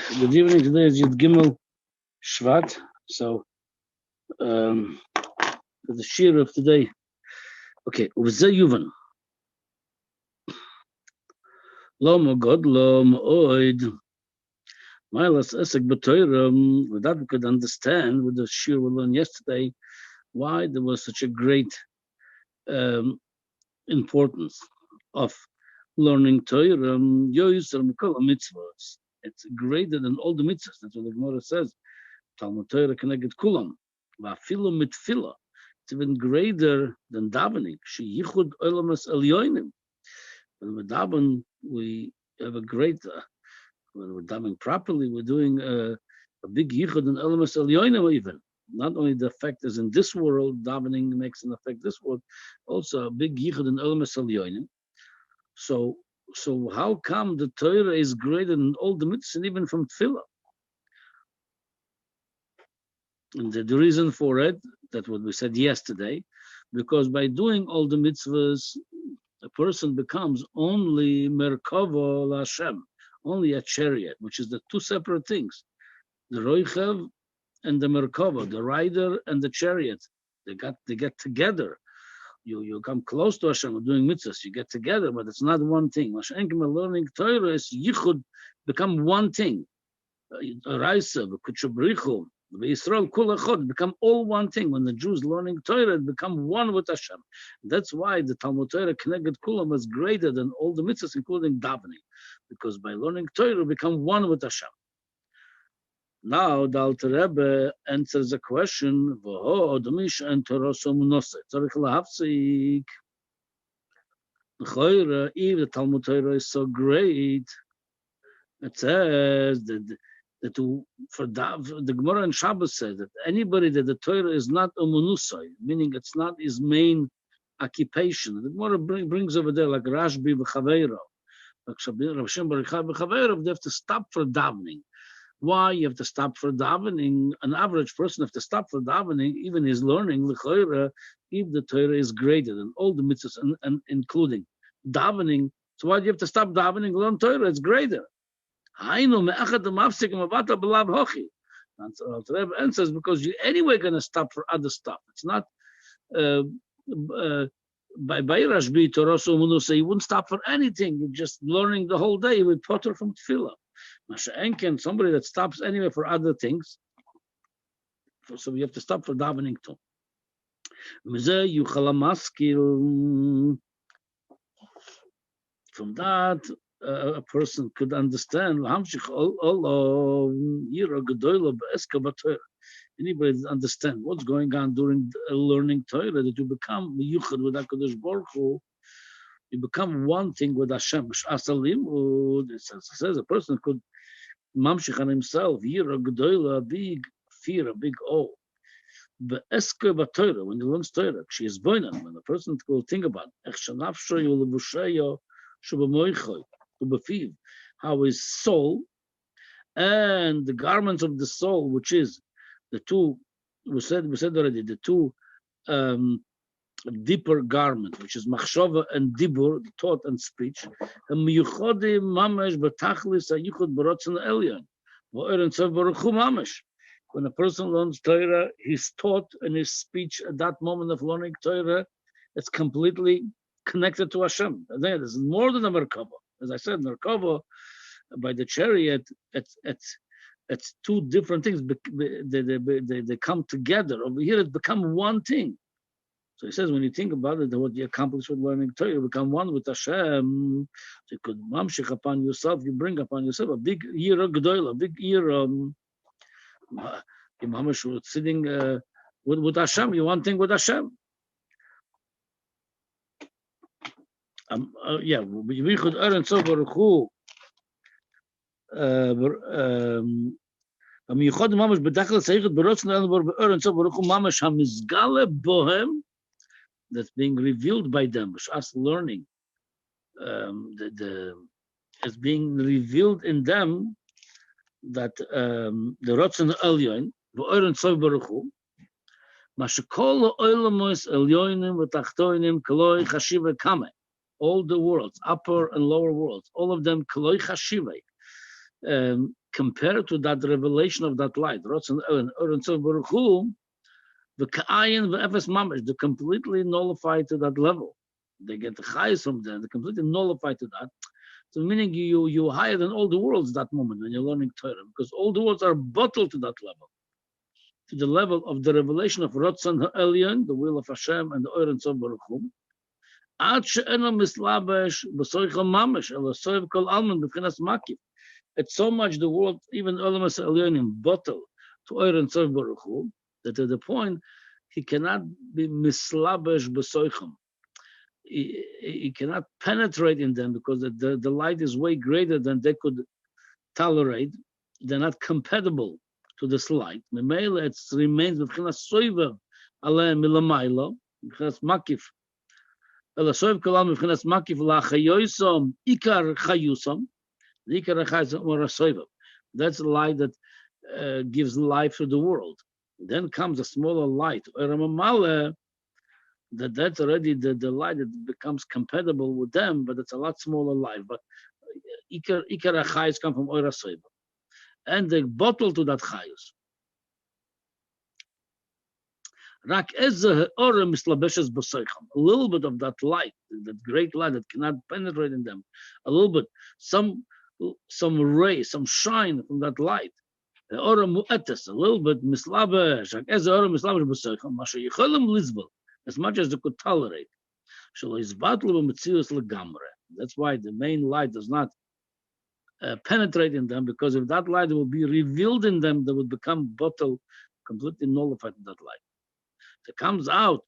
Good evening. Today is Yud Gimel Shevat. So the shir of today. Okay, Uvzeh Yuvan. Lo Mogod Lo Mo'oid. Milas Esek B'Toyram. With that we could understand with the shir we learned yesterday why there was such a great importance of learning Torah. It's greater than all the mitzvahs. That's what the Gemara says. Talmud Torah connected kulam. Va'afilu mitfila. It's even greater than davening. She yichud olamas elyonim. When we daven, we have a great. When we're davening properly, we're doing a big yichud in olamas elyonim even. Not only the effect is in this world, davening makes an effect this world, also a big yichud in olamas elyonim. So how come the Torah is greater than all the mitzvahs and even from tefillah? And the reason for it, that's what we said yesterday, because by doing all the mitzvahs, a person becomes only Merkava Lashem, only a chariot, which is the two separate things. The Roichev and the Merkava, the rider and the chariot, they get together. You come close to Hashem doing mitzvahs, you get together, but it's not one thing. Learning Torah is yichud, become one thing. Raisa, Kuchabrichu, Israel Kulachod become all one thing. When the Jews learning Torah, become one with Hashem. That's why the Talmud Torah connected Kulam is greater than all the mitzvahs, including davening, because by learning Torah, become one with Hashem. Now the Alter Rebbe answers the question: V'ho odmish and Torah somunose. Tzarich lahafzik. L'choira, if the Talmud Torah is so great, it says that the Gemara in Shabbos says that anybody that the Torah is not a monusai, meaning it's not his main occupation. The Gemara brings over there like Rashbi v'chaveiro, like Rav Shem Bar Yochai v'chaveiro, they have to stop for davening. Why you have to stop for davening? An average person have to stop for davening, even his learning l'choira, if the Torah is greater than all the mitzvahs and including davening. So why do you have to stop davening? Learn Torah, it's greater. The answers because you're anyway going to stop for other stuff. It's not by Rashbi Torah so you wouldn't stop for anything. You're just learning the whole day with potter from tefillah. Masha'enken, somebody that stops anyway for other things. So we have to stop for davening too. From that, a person could understand. Anybody that understand what's going on during learning Torah, that you become miyuchad with HaKadosh Baruch Hu, you become one thing with Hashem. It says a person could mamshich on himself, a big fear, a big awe. When he learns Torah, she is born. When a person will think about how his soul and the garments of the soul, which is the two, we said already, the two deeper garment, which is machshava and dibur, thought and speech, and miyuchodim mamash b'tachlis hayichud b'rotzen elyon, v'oren tzav baruch hu mamash. When a person learns Torah, his thought and his speech at that moment of learning Torah, it's completely connected to Hashem. There's more than a Merkava. As I said, Merkava, by the chariot, it's two different things. They come together. Over here, it become one thing. So he says, when you think about it, what you accomplish with learning Torah, you become one with Hashem. So you could mamshich upon yourself, you bring upon yourself a big year of Gedolah, a big year of Mamash sitting with Hashem, you one thing with Hashem. We could earn so Baruch Hu. Miyuchad Mamash b'dachal seichut b'rotzen elbor earn so Baruch Hu Mamash hamizgale bohem, that's being revealed by them. Us learning, it's being revealed in them that the rotzen elyon v'oren so Baruch Hu. Mashakol oilamos elyonim v'tachtoinim koloi chashiva kame. All the worlds, upper and lower worlds, all of them koloi chashiva. compared to that revelation of that light, the Ka'ayin v'efes mamash, they're completely nullified to that level. They get the highest from them, they're completely nullified to that. So meaning you're higher than all the worlds that moment when you're learning Torah, because all the worlds are bottled to that level, to the level of the revelation of Ratzon Ha'elyon, the will of Hashem, and the Oren Tzov Baruch Hu. Ad she'eno mislabesh b'soichel mamash, elo soiv kol alman b'chinas makif. It's so much the world, even Olamas Elyonim, bottle to Oren Tzov Baruch Hu, that to the point he cannot be mislabesh b'soichem. He cannot penetrate in them because the light is way greater than they could tolerate. They're not compatible to this light. Memela, it remains b'chinas soiver aleim milamaylo, b'chinas makif. Ela soiv kolam b'chinas makif lachayosom ikar chayusom. That's the light that gives life to the world. Then comes a smaller light. That's already the light that becomes compatible with them, but it's a lot smaller light. But Ikar Chayus come from Oira Soiba. And they bottle to that Chayus. A little bit of that light, that great light that cannot penetrate in them. A little bit, some ray, some shine from that light. A little bit mislabesh, as much as they could tolerate. That's why the main light does not penetrate in them, because if that light will be revealed in them, they would become bottled, completely nullified in that light. It comes out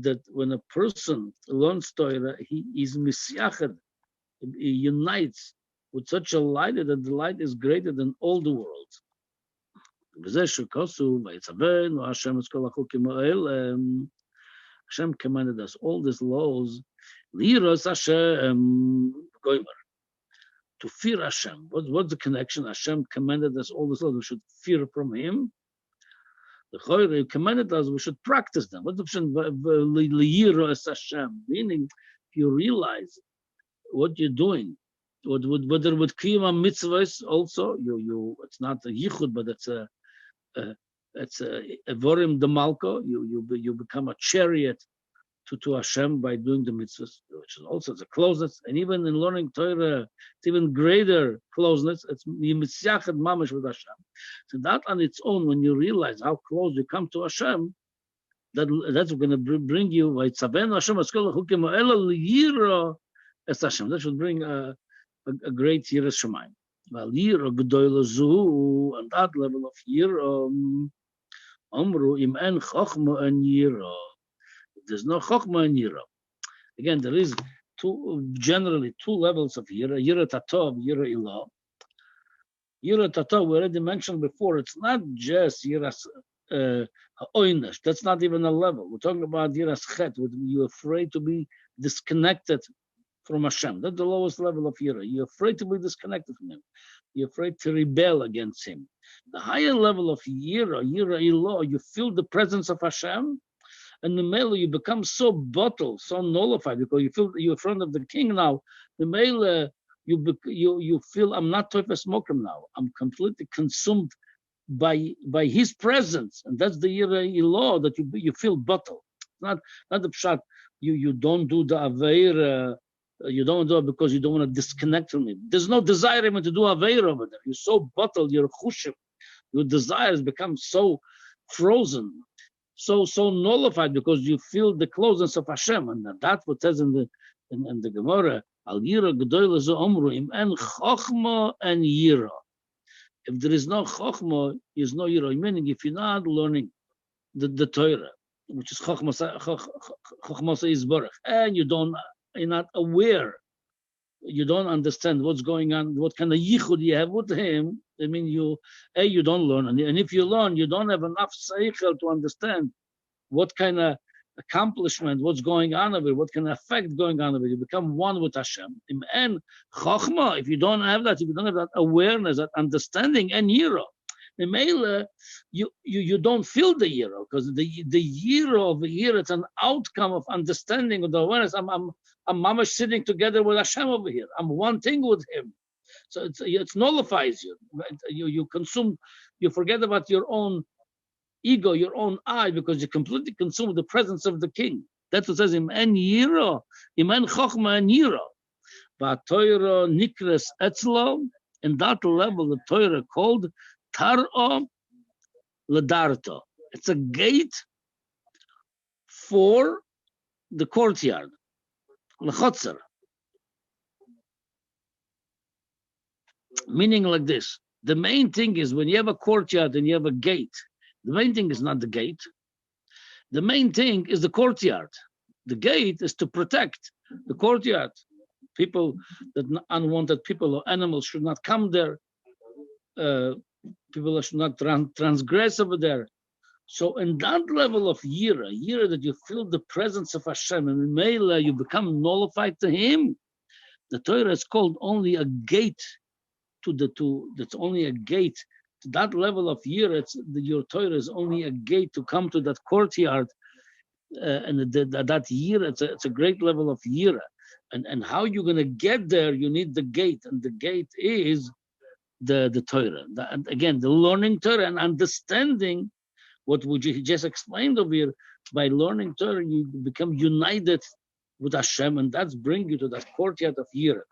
that when a person learns Torah, he is misyachad, he unites with such a light that the light is greater than all the worlds. Hashem commanded us all these laws, to fear Hashem. What's the connection? Hashem commanded us all these laws. We should fear from Him. The Chayre commanded us we should practice them. What's the Hashem? Meaning, if you realize what you're doing, whether with Kiyama mitzvahs also, it's not a yichud, but it's a vorim demalko. You become a chariot to Hashem by doing the mitzvahs, which is also the closeness. And even in learning Torah, it's even greater closeness. It's mitzvah mamash with Hashem. So that on its own, when you realize how close you come to Hashem, that's going to bring you. That should bring a great yiras shamayim. Well, yira gedoyle zu, and that level of yira, amru im en chochma en yira. There's no chochma and yira. Again, there is generally two levels of yira: yira tatov, yira ilah. Yira tatov, we already mentioned before. It's not just yiras ha'oinish. That's not even a level. We're talking about yiras chet. You're afraid to be disconnected from Hashem. That's the lowest level of yira. You're afraid to be disconnected from Him. You're afraid to rebel against Him. The higher level of yira ilah, you feel the presence of Hashem. And the mele, you become so bottled, so nullified, because you feel you're in front of the king now. The mele, you feel I'm not Tofes Mokum now. I'm completely consumed by his presence, and that's the Yirei law that you feel bottled. Not the pshat. You don't do the aveir. You don't do it because you don't want to disconnect from it. There's no desire even to do aveir over there. You're so bottled. Your chushim, your desires become so frozen. So nullified because you feel the closeness of Hashem, and that's what says in the Gemara. Al yira gedoyle zo omru im en chochma en yira. If there is no chochma, there's no yira. Meaning, if you're not learning the Torah, which is chochma Yisborach, and you're not aware, you don't understand what's going on, what kind of yichud you have with Him. I mean, you don't learn, and if you learn, you don't have enough seichel to understand what kind of accomplishment, what's going on of it, what kind of effect going on of it. You become one with Hashem. And chokhmah, if you don't have that, if you don't have that awareness, that understanding, and yira, you don't feel the yira, because the yira of the yira, it's an outcome of understanding of the awareness. I'm mamash sitting together with Hashem over here. I'm one thing with Him. So it nullifies you. You consume, you forget about your own ego, your own I, because you completely consume the presence of the king. That's what it says in En Yira, in En Chochma En Yira. But Torah Nikras Etzlo, in that level, the Torah called Tar'o Ladarto. It's a gate for the courtyard, Lechotzer. Meaning like this. The main thing is when you have a courtyard and you have a gate, the main thing is not the gate. The main thing is the courtyard. The gate is to protect the courtyard. People, that unwanted people or animals should not come there. People should not transgress over there. So in that level of yira that you feel the presence of Hashem, and in Mela you become nullified to Him. The Torah is called only a gate that's only a gate to that level of yira. Your Torah is only a gate to come to that courtyard, and that yira. It's a great level of yira. And how you're going to get there, you need the gate, and the gate is the Torah. And again, the learning Torah and understanding what we just explained over here. By learning Torah, you become united with Hashem, and that's bring you to that courtyard of Yira.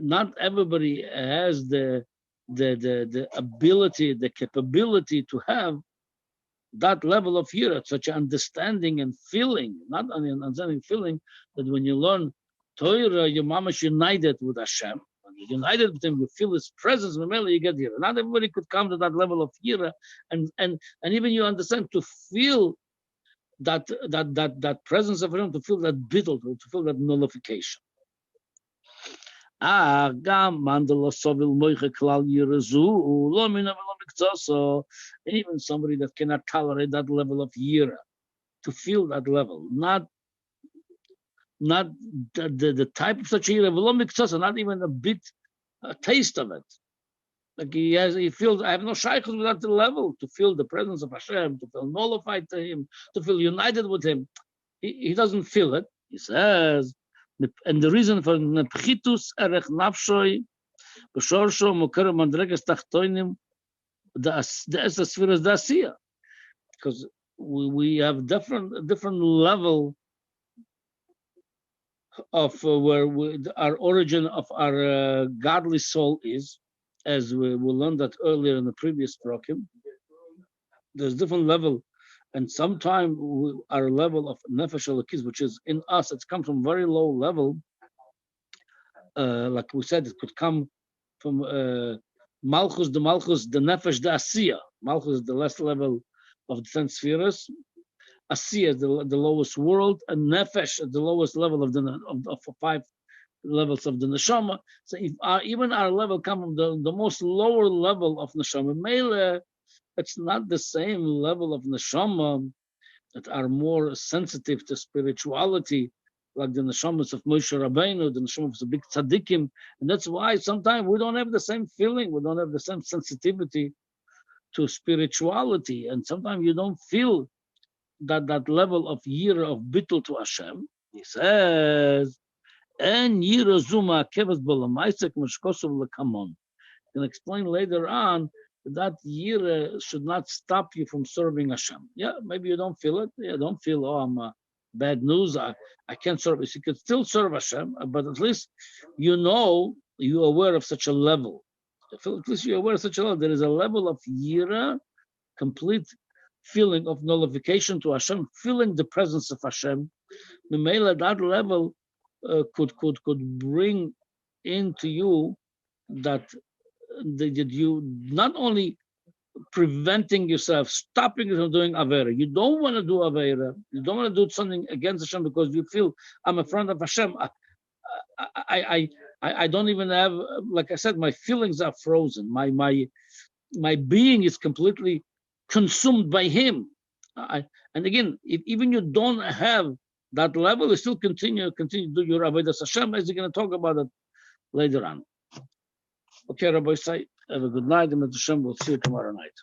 Not everybody has the ability, the capability to have that level of yira, such understanding and feeling, not only understanding, feeling, that when you learn Torah, your mamash united with Hashem. When you're united with Him, you feel His presence, and you get yira. Not everybody could come to that level of yira, and even you understand to feel that presence of Him, to feel that bittul, to feel that nullification. Even somebody that cannot tolerate that level of yira, to feel that level, not the type of such yira, not even a taste of it. Like he feels, I have no shaykhus without the level, to feel the presence of Hashem, to feel nullified to Him, to feel united with Him. He doesn't feel it. He says, and the reason for nepchitus erech nafshoi b'shorsho moker mandreges tachtoinim the esasfiras dasiya, because we have different level of where our origin of our godly soul is, as we learned that earlier in the previous program. There's different level. And sometimes our level of nefesh elokis, which is in us, it's come from very low level. Like we said, it could come from malchus, the nefesh, the asiya. Malchus is the last level of the 10 spheres. Asiya is the lowest world, and nefesh is the lowest level of the 5 levels of the neshama. So if even our level come from the most lower level of neshama, mele, it's not the same level of neshama that are more sensitive to spirituality, like the neshamas of Moshe Rabbeinu, the neshamas of the big tzaddikim, and that's why sometimes we don't have the same feeling, we don't have the same sensitivity to spirituality, and sometimes you don't feel that level of yira, of bittul to Hashem. He says, "En yira zuma keves b'lamaisek mishkosav lekamon." Can explain later on that yira should not stop you from serving Hashem. Yeah, maybe you don't feel it. Yeah, don't feel, oh, I'm bad news. I can't serve. You could still serve Hashem, but at least you're aware of such a level. At least you're aware of such a level. There is a level of yira, complete feeling of nullification to Hashem, feeling the presence of Hashem. Memela, that level could bring into you that you not only preventing yourself, stopping you from doing Avera. You don't want to do Avera. You don't want to do something against Hashem because you feel, I'm a friend of Hashem. I don't even have, like I said, my feelings are frozen. My being is completely consumed by Him. And again, if even you don't have that level, you still continue to do your Avodas Hashem, as you're going to talk about it later on. Okay, Rabbi Say, have a good night, and Hashem will see you tomorrow night.